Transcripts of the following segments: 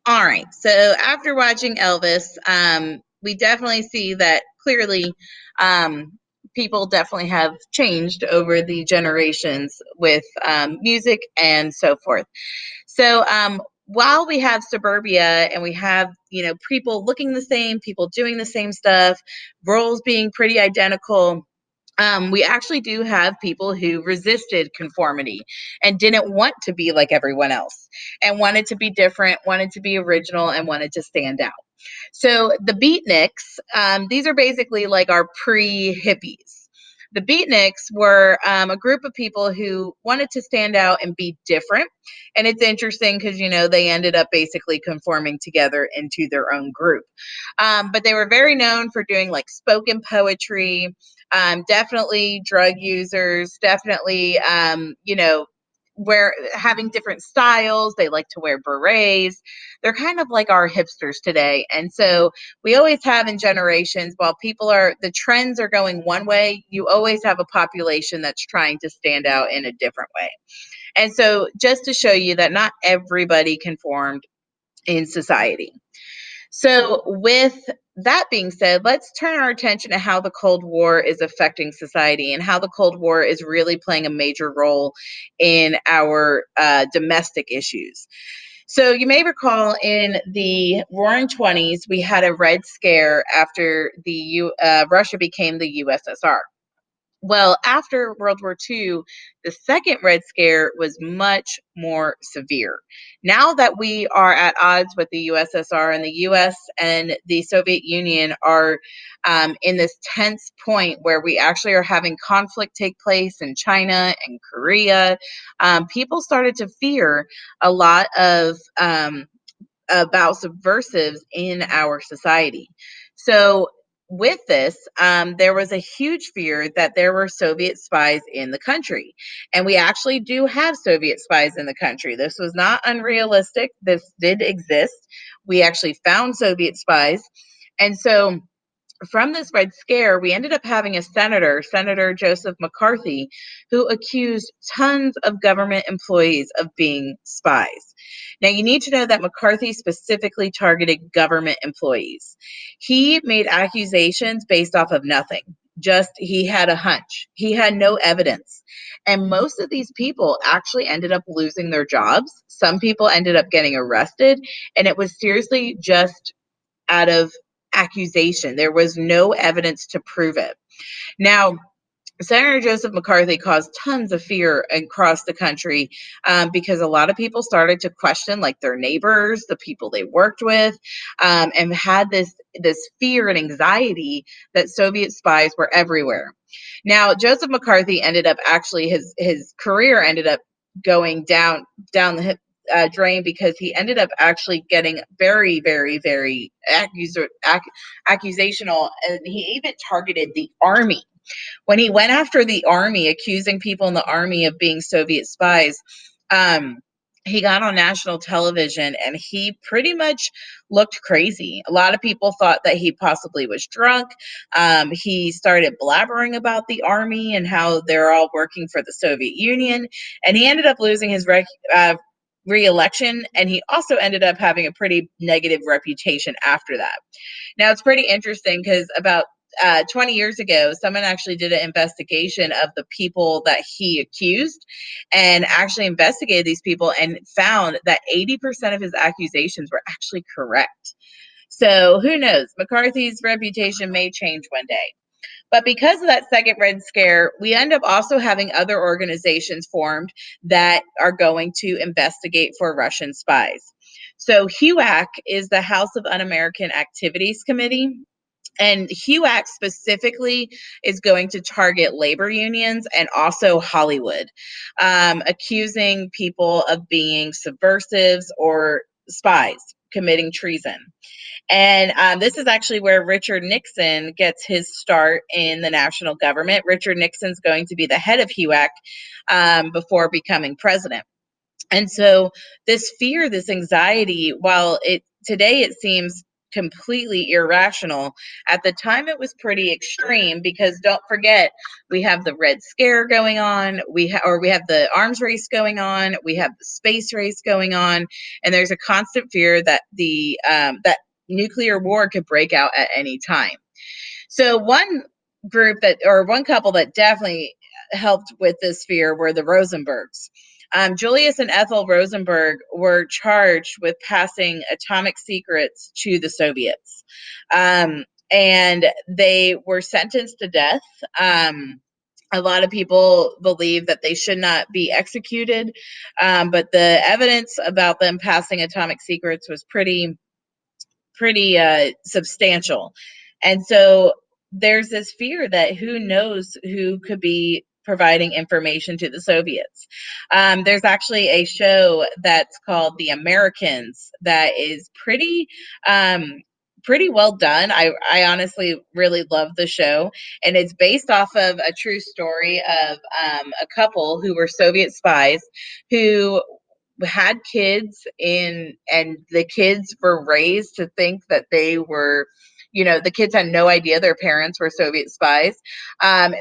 All right. So after watching Elvis, we definitely see that clearly people definitely have changed over the generations with music and so forth. So while we have suburbia and we have, people looking the same, people doing the same stuff, roles being pretty identical, we actually do have people who resisted conformity and didn't want to be like everyone else and wanted to be different, wanted to be original, and wanted to stand out. So the beatniks, these are basically like our pre-hippies. The beatniks were a group of people who wanted to stand out and be different. And it's interesting because, they ended up basically conforming together into their own group. But they were very known for doing like spoken poetry, definitely drug users, definitely, wear having different styles. They like to wear berets. They're kind of like our hipsters today. And so we always have in generations, while the trends are going one way, you always have a population that's trying to stand out in a different way. And so just to show you that not everybody conformed in society. So, with that being said, let's turn our attention to how the Cold War is affecting society and how the Cold War is really playing a major role in our domestic issues. So, you may recall in the Roaring 20s, we had a Red Scare after Russia became the USSR. Well, after World War II, the second Red Scare was much more severe. Now that we are at odds with the USSR, and the US and the Soviet Union are in this tense point where we actually are having conflict take place in China and Korea, people started to fear a lot of about subversives in our society. So, with this, there was a huge fear that there were Soviet spies in the country. And we actually do have Soviet spies in the country. This was not unrealistic. This did exist. We actually found Soviet spies. And so, from this Red Scare, we ended up having a senator, Senator Joseph McCarthy, who accused tons of government employees of being spies. Now, you need to know that McCarthy specifically targeted government employees. He made accusations based off of nothing. Just he had a hunch. He had no evidence. And most of these people actually ended up losing their jobs. Some people ended up getting arrested. And it was seriously just out of accusation. There was no evidence to prove it. Now, Senator Joseph McCarthy caused tons of fear across the country because a lot of people started to question, like their neighbors, the people they worked with, and had this fear and anxiety that Soviet spies were everywhere. Now, Joseph McCarthy ended up actually his career ended up going down the drain because he ended up actually getting very, very, very accusational, and he even targeted the army when he went after the army, accusing people in the army of being Soviet spies. um, he got on national television and he pretty much looked crazy. A lot of people thought that he possibly was drunk. He started blabbering about the army and how they're all working for the Soviet Union. And he ended up losing his re-election. And he also ended up having a pretty negative reputation after that. Now, it's pretty interesting because about 20 years ago, someone actually did an investigation of the people that he accused and actually investigated these people and found that 80% of his accusations were actually correct. So who knows? McCarthy's reputation may change one day. But because of that second Red Scare, we end up also having other organizations formed that are going to investigate for Russian spies. So HUAC is the House of Un-American Activities Committee. And HUAC specifically is going to target labor unions and also Hollywood, accusing people of being subversives or spies committing treason. And this is actually where Richard Nixon gets his start in the national government. Richard Nixon's going to be the head of HUAC before becoming president. And so this fear, this anxiety, while today it seems completely irrational. At the time, it was pretty extreme because don't forget, we have the Red Scare going on, we have the arms race going on, we have the space race going on, and there's a constant fear that that nuclear war could break out at any time. So one couple that definitely helped with this fear were the Rosenbergs. Julius and Ethel Rosenberg were charged with passing atomic secrets to the Soviets. And they were sentenced to death. A lot of people believe that they should not be executed, but the evidence about them passing atomic secrets was pretty substantial. And so there's this fear that who knows who could be providing information to the Soviets. There's actually a show that's called The Americans that is pretty well done. I honestly really love the show, and it's based off of a true story of a couple who were Soviet spies who had kids in, and the kids were raised to think that they were, the kids had no idea their parents were Soviet spies.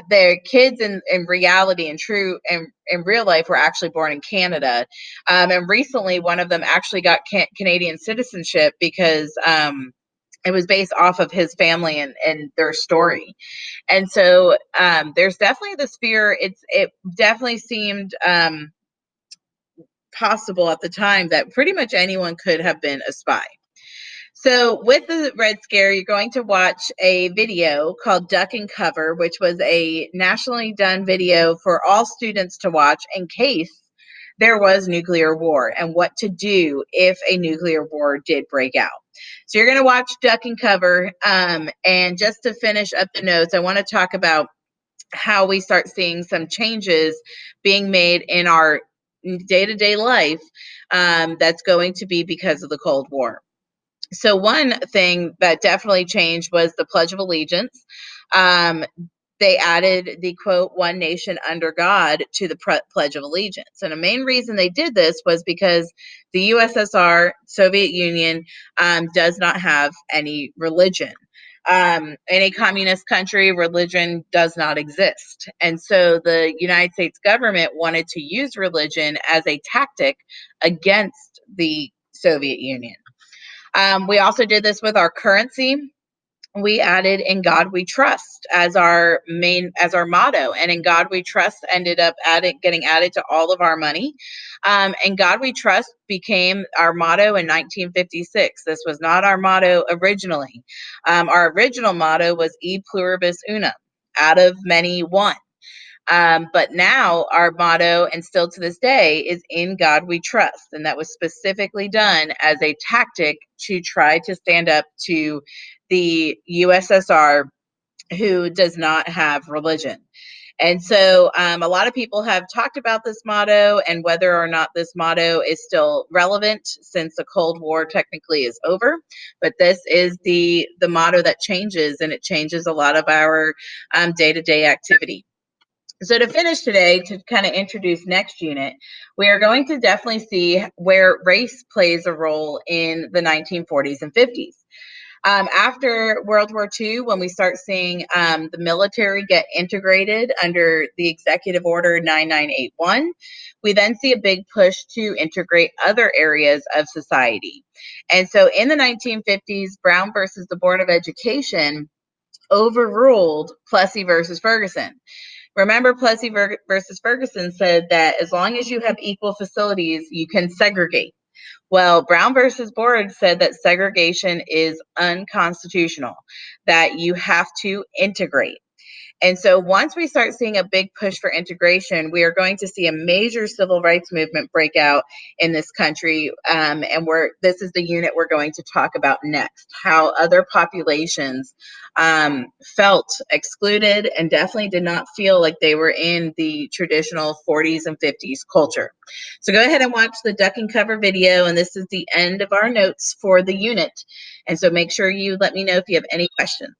Their kids in reality and true and in real life were actually born in Canada. And recently one of them actually got Canadian citizenship because it was based off of his family and their story. And so there's definitely this fear. It definitely seemed possible at the time that pretty much anyone could have been a spy. So, with the Red Scare, you're going to watch a video called Duck and Cover, which was a nationally done video for all students to watch in case there was nuclear war and what to do if a nuclear war did break out. So, you're going to watch Duck and Cover. And just to finish up the notes, I want to talk about how we start seeing some changes being made in our day-to-day life, that's going to be because of the Cold War. So one thing that definitely changed was the Pledge of Allegiance. Um, they added the quote, "One nation under God" to the Pledge of Allegiance. And the main reason they did this was because the USSR, Soviet Union, does not have any religion. In a communist country, religion does not exist. And so the United States government wanted to use religion as a tactic against the Soviet Union. We also did this with our currency. We added "In God We Trust" as our motto, and "In God We Trust" ended up getting added to all of our money. "In God We Trust" became our motto in 1956. This was not our motto originally. Our original motto was "E pluribus unum," out of many one. But now our motto, and still to this day, is "In God We Trust." And that was specifically done as a tactic to try to stand up to the USSR, who does not have religion. And so a lot of people have talked about this motto and whether or not this motto is still relevant since the Cold War technically is over. But this is the motto that changes, and it changes a lot of our day-to-day activity. So to finish today, to kind of introduce next unit, we are going to definitely see where race plays a role in the 1940s and 50s. After World War II, when we start seeing the military get integrated under the Executive Order 9981, we then see a big push to integrate other areas of society. And so in the 1950s, Brown versus the Board of Education overruled Plessy versus Ferguson. Remember, Plessy versus Ferguson said that as long as you have equal facilities, you can segregate. Well, Brown versus Board said that segregation is unconstitutional, that you have to integrate. And so once we start seeing a big push for integration, we are going to see a major civil rights movement break out in this country. And this is the unit we're going to talk about next, how other populations felt excluded and definitely did not feel like they were in the traditional 40s and 50s culture. So go ahead and watch the Duck and Cover video, and this is the end of our notes for the unit. And so make sure you let me know if you have any questions.